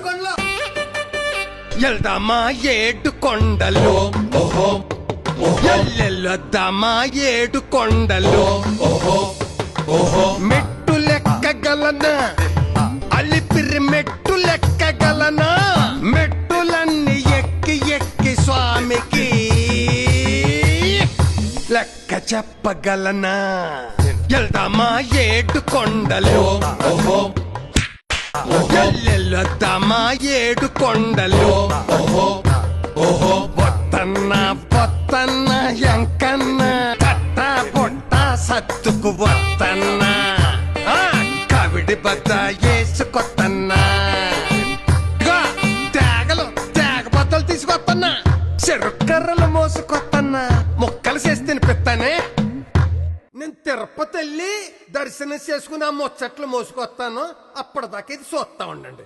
కొండలో ఎల్దామా ఏడు కొండలు ఎల్లెల్లొద్దామా ఏడు కొండలు మెట్టు లెక్కగలనా అలిపిరి మెట్టు లెక్కగలనా మెట్టులన్నీ ఎక్కి ఎక్కి స్వామికి లెక్క చెప్పగలనా ఎల్దామా ఏడు కొండలు ఎల్లెల్లొద్దామా ఏడు కొండలు పొత్తన్న పొత్తన్న ఎంకన్న పట్ట పొట్ట సత్తుకు వత్తన్న కవిడి బద్ద వేసుకొత్తన్నా తేగలు తేగ బద్దలు తీసుకొత్తన్నా చెరుకర్రలు మోసుకొత్తన్నా ముక్కలు చేసి తినిపిస్తానే నేను తిరుపతి వెళ్ళి దర్శనం చేసుకుని ఆ ముచ్చట్లు మోసుకొస్తాను అప్పటిదాకా ఇది చూస్తా ఉండండి.